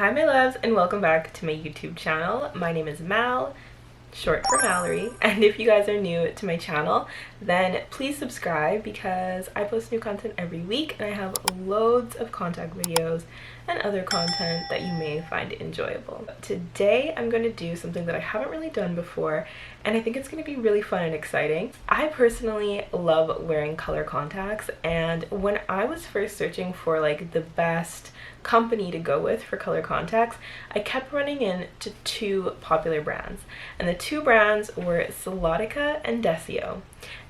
Hi my loves, and welcome back to my YouTube channel. My name is Mal, short for Mallory, and if you guys are new to my channel, then please subscribe because I post new content every week and I have loads of contact videos and other content that you may find enjoyable. Today I'm going to do something that I haven't really done before, and I think it's going to be really fun and exciting. I personally love wearing color contacts, and when I was first searching for like the best company to go with for color contacts, I kept running into two popular brands, and the two brands were Solotica and Desio.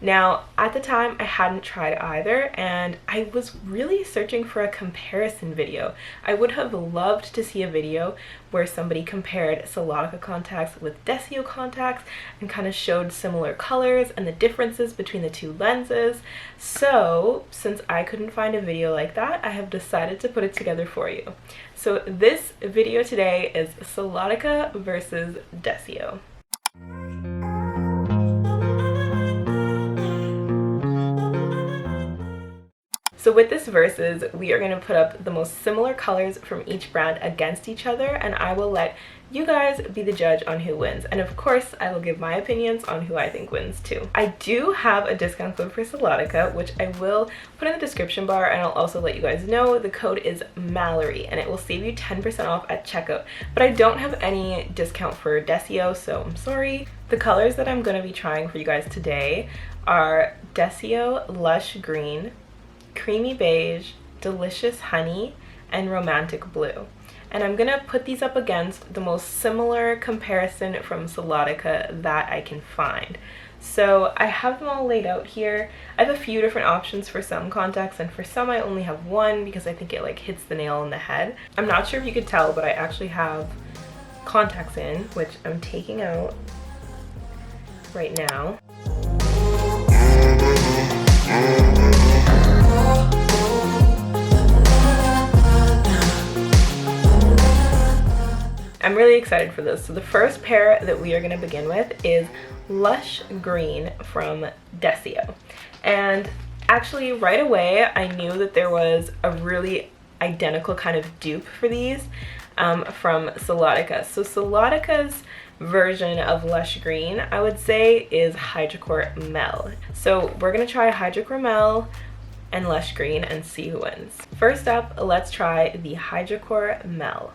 Now at the time I hadn't tried either, and I was really searching for a comparison video. I would have loved to see a video where somebody compared Solotica contacts with Desio contacts and kind of showed similar colors and the differences between the two lenses. So since I couldn't find a video like that, I have decided to put it together for you. So this video today is Solotica versus Desio. So with this versus, we are going to put up the most similar colors from each brand against each other, and I will let you guys be the judge on who wins. And of course, I will give my opinions on who I think wins too. I do have a discount code for Solotica, which I will put in the description bar, and I'll also let you guys know. The code is Mallory, and it will save you 10% off at checkout. But I don't have any discount for Desio, so I'm sorry. The colors that I'm going to be trying for you guys today are Desio Lush Green, Creamy Beige, Delicious Honey, and Romantic Blue. And I'm gonna put these up against the most similar comparison from Solotica that I can find. So I have them all laid out here. I have a few different options for some contacts, and for some I only have one because I think it like hits the nail on the head. I'm not sure if you could tell, but I actually have contacts in, which I'm taking out right now. I'm really excited for this. So the first pair that we are going to begin with is Lush Green from Desio. And actually right away I knew that there was a really identical kind of dupe for these from Solotica. So Solotica's version of Lush Green, I would say, is Hidrocor Mel. So we're going to try Hidrocor Mel and Lush Green and see who wins. First up, let's try the Hidrocor Mel.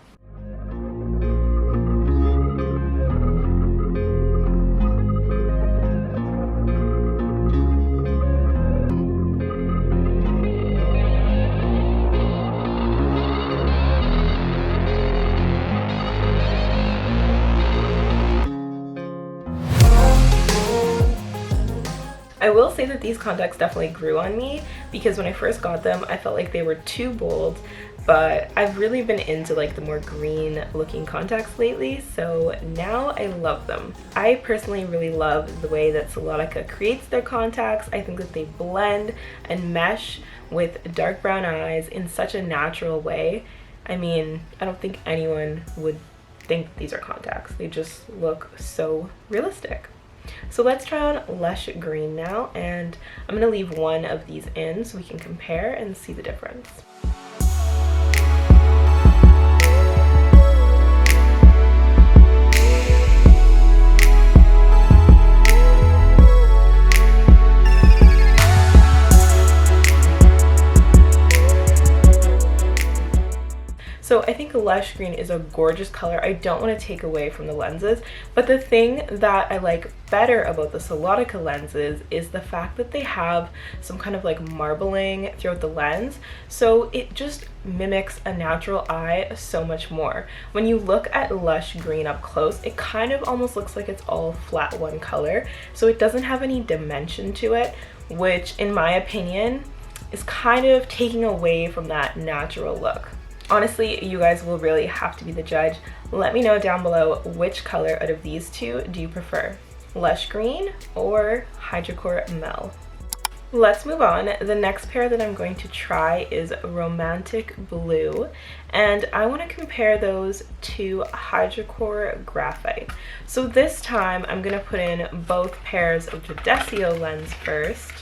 I will say that these contacts definitely grew on me because when I first got them I felt like they were too bold, but I've really been into like the more green looking contacts lately, so now I love them. I personally really love the way that Solotica creates their contacts. I think that they blend and mesh with dark brown eyes in such a natural way. I mean, I don't think anyone would think these are contacts. They just look so realistic. So let's try on Lush Green now, and I'm going to leave one of these in so we can compare and see the difference. So I think Lush Green is a gorgeous color. I don't want to take away from the lenses, but the thing that I like better about the Solotica lenses is the fact that they have some kind of like marbling throughout the lens, so it just mimics a natural eye so much more. When you look at Lush Green up close, it kind of almost looks like it's all flat one color, so it doesn't have any dimension to it, which in my opinion is kind of taking away from that natural look. Honestly, you guys will really have to be the judge. Let me know down below which color out of these two do you prefer, Lush Green or Hidrocor Mel. Let's move on. The next pair that I'm going to try is Romantic Blue, and I want to compare those to Hidrocor Graphite. So this time I'm going to put in both pairs of the Desio lens first,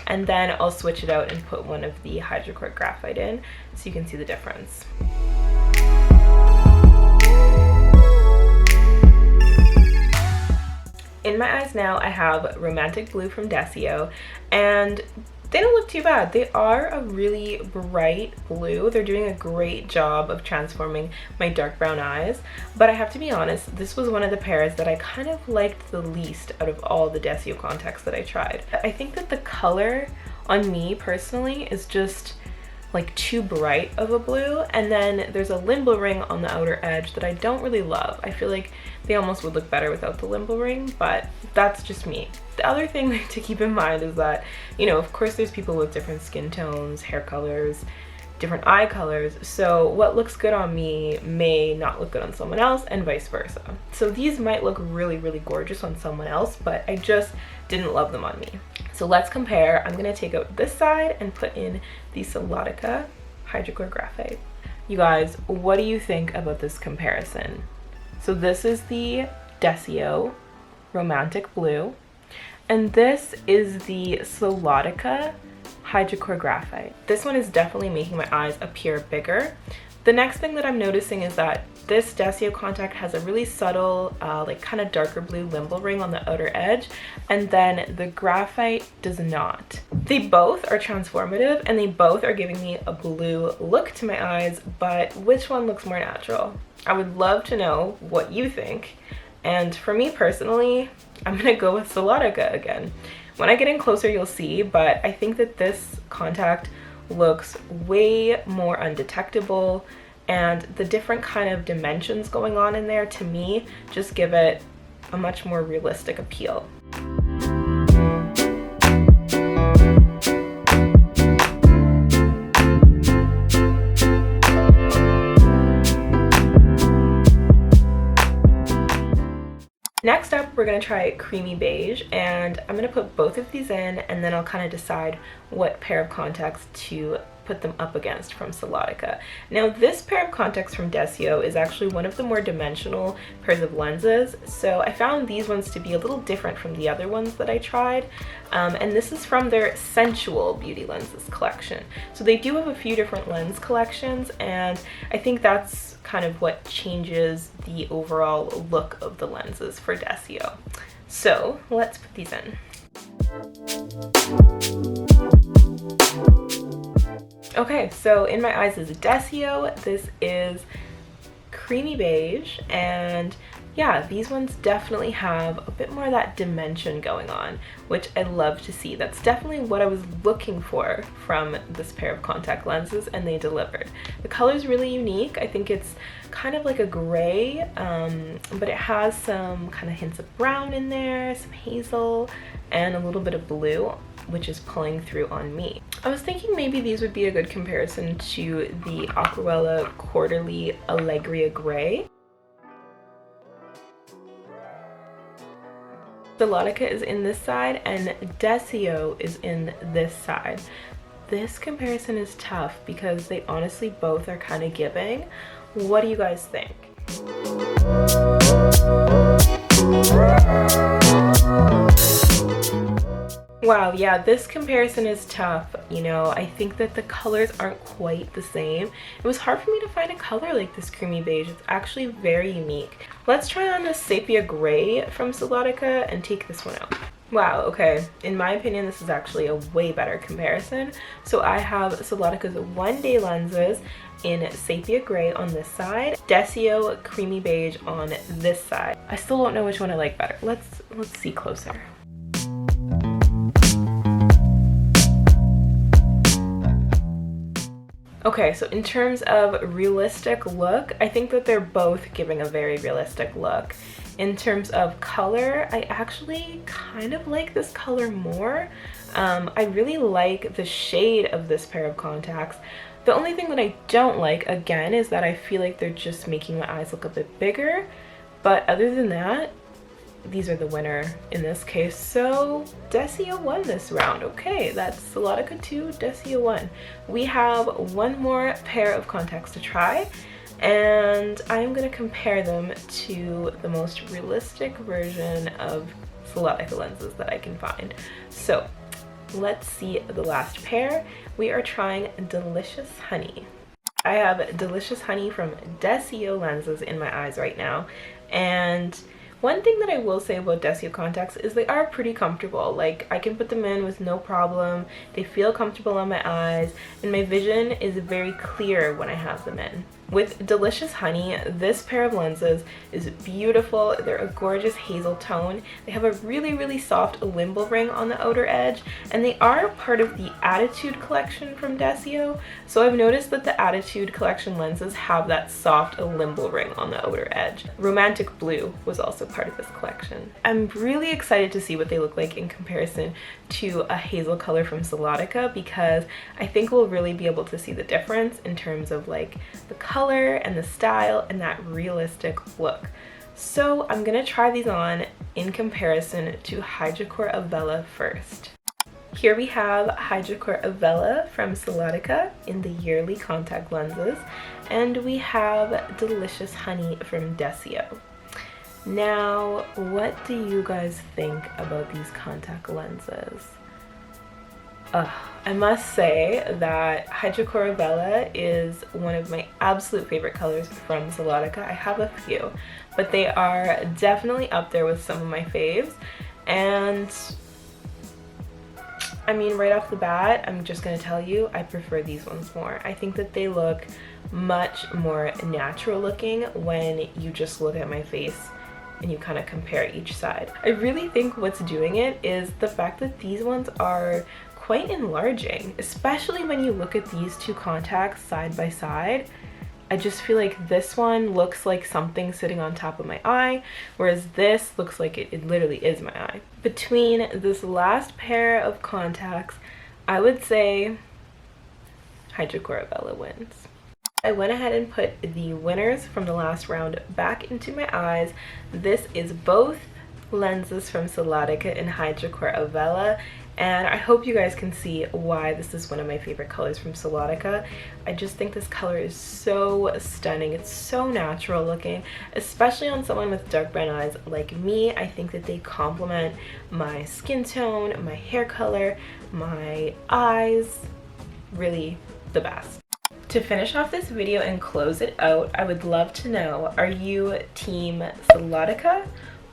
and then I'll switch it out and put one of the Hidrocor Graphite in so you can see the difference. my eyes now I have Romantic Blue from Desio, and they don't look too bad. They are a really bright blue. They're doing a great job of transforming my dark brown eyes, but I have to be honest, this was one of the pairs that I kind of liked the least out of all the Desio contacts that I tried. I think that the color on me personally is just like too bright of a blue, and then there's a limbal ring on the outer edge that I don't really love. I feel like they almost would look better without the limbal ring, but that's just me. The other thing to keep in mind is that, you know, of course there's people with different skin tones, hair colors, different eye colors, so what looks good on me may not look good on someone else, and vice versa. So these might look really, really gorgeous on someone else, but I just didn't love them on me. So let's compare. I'm gonna take out this side and put in the Solotica Hidrocor Graphite. You guys, what do you think about this comparison? So this is the Desio Romantic Blue, and this is the Solotica Hidrocor Graphite. This one is definitely making my eyes appear bigger. The next thing that I'm noticing is that this Desio contact has a really subtle, like kind of darker blue limbal ring on the outer edge, and then the Graphite does not. They both are transformative and they both are giving me a blue look to my eyes, but which one looks more natural? I would love to know what you think. And for me personally, I'm gonna go with Solotica again. When I get in closer, you'll see, but I think that this contact looks way more undetectable, and the different kind of dimensions going on in there to me just give it a much more realistic appeal. Next up, we're gonna try Creamy Beige, and I'm gonna put both of these in, and then I'll kind of decide what pair of contacts to put them up against from Solotica. Now, this pair of contacts from Desio is actually one of the more dimensional pairs of lenses, so I found these ones to be a little different from the other ones that I tried, and this is from their Sensual Beauty Lenses collection. So they do have a few different lens collections, and I think that's kind of what changes the overall look of the lenses for Desio. So let's put these in. Okay, so in my eyes is Desio, this is Creamy Beige, and yeah, these ones definitely have a bit more of that dimension going on, which I love to see. That's definitely what I was looking for from this pair of contact lenses, and they delivered. The color is really unique. I think it's kind of like a gray, but it has some kind of hints of brown in there, some hazel, and a little bit of blue, which is pulling through on me. I was thinking maybe these would be a good comparison to the Aquarella Quarterly Alegria Gray. Solotica is in this side and Desio is in this side. This comparison is tough because they honestly both are kind of giving. What do you guys think? Wow, yeah, this comparison is tough. You know, I think that the colors aren't quite the same. It was hard for me to find a color like this Creamy Beige. It's actually very unique. Let's try on this Sepia Gray from Solotica and take this one out. Wow, okay, in my opinion, this is actually a way better comparison. So I have Solotica's One Day lenses in Sepia Gray on this side, Desio Creamy Beige on this side. I still don't know which one I like better. Let's see closer. Okay, so in terms of realistic look, I think that they're both giving a very realistic look. In terms of color, I actually kind of like this color more. I really like the shade of this pair of contacts. The only thing that I don't like, again, is that I feel like they're just making my eyes look a bit bigger. But other than that, these are the winner in this case. So Desio won this round. Okay, that's Solotica 2, Desio 1. We have one more pair of contacts to try, and I'm going to compare them to the most realistic version of Solotica lenses that I can find. So let's see the last pair. We are trying Delicious Honey. I have Delicious Honey from Desio lenses in my eyes right now, and One thing that I will say about Desio contacts is they are pretty comfortable. Like, I can put them in with no problem. They feel comfortable on my eyes, and my vision is very clear when I have them in. With Delicious Honey, this pair of lenses is beautiful. They're a gorgeous hazel tone. They have a really soft limbal ring on the outer edge, and they are part of the Attitude collection from Desio. So I've noticed that the Attitude collection lenses have that soft limbal ring on the outer edge. Romantic Blue was also part of this collection. I'm really excited to see what they look like in comparison to a hazel color from Solotica, because I think we'll really be able to see the difference in terms of like the color and the style and that realistic look. So I'm gonna try these on in comparison to Hidrocor Avela first. Here we have Hidrocor Avela from Solotica in the yearly contact lenses, and we have Delicious Honey from Desio. Now, what do you guys think about these contact lenses? I must say that Hidrocor Avela is one of my absolute favorite colors from Solotica. I have a few, but they are definitely up there with some of my faves. And I mean, right off the bat, I'm just gonna tell you, I prefer these ones more. I think that they look much more natural looking when you just look at my face and you kind of compare each side. I really think what's doing it is the fact that these ones are quite enlarging, especially when you look at these two contacts side by side. I just feel like this one looks like something sitting on top of my eye, whereas this looks like it literally is my eye. Between this last pair of contacts, I would say Hidrocor Avela wins. I went ahead and put the winners from the last round back into my eyes. This is both lenses from Solotica and Hidrocor Avela, and I hope you guys can see why this is one of my favorite colors from Solotica. I just think this color is so stunning. It's so natural looking, especially on someone with dark brown eyes like me. I think that they complement my skin tone, my hair color, my eyes. Really the best. To finish off this video and close it out, I would love to know, are you team Solotica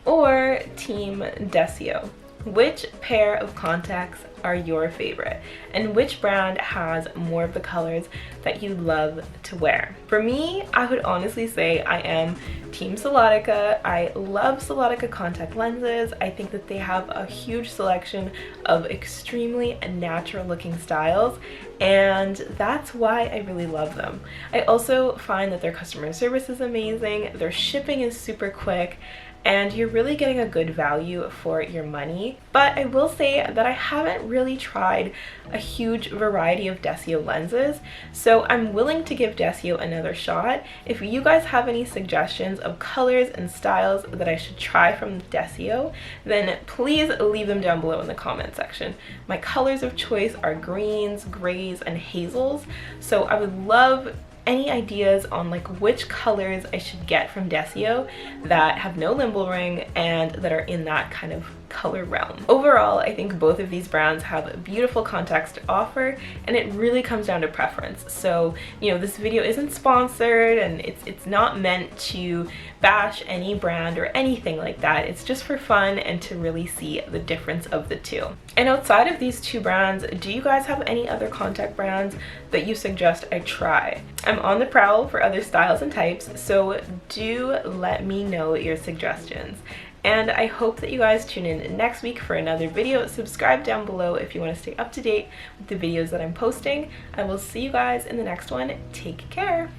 or team Desio? Which pair of contacts are your favorite, and which brand has more of the colors that you love to wear? For me, I would honestly say I am team Solotica. I love Solotica contact lenses. I think that they have a huge selection of extremely natural looking styles, and that's why I really love them. I also find that their customer service is amazing, their shipping is super quick, and you're really getting a good value for your money. But I will say that I haven't really tried a huge variety of Desio lenses, so I'm willing to give Desio another shot. If you guys have any suggestions of colors and styles that I should try from Desio, then please leave them down below in the comment section. My colors of choice are greens, grays, and hazels, so I would love any ideas on like which colors I should get from Desio that have no limbal ring and that are in that kind of color realm. Overall, I think both of these brands have beautiful contacts to offer, and it really comes down to preference. So, you know, this video isn't sponsored, and it's not meant to bash any brand or anything like that. It's just for fun and to really see the difference of the two. And outside of these two brands, do you guys have any other contact brands that you suggest I try? I'm on the prowl for other styles and types, so do let me know your suggestions. And I hope that you guys tune in next week for another video. Subscribe down below if you want to stay up to date with the videos that I'm posting. I will see you guys in the next one. Take care.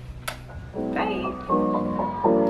Bye.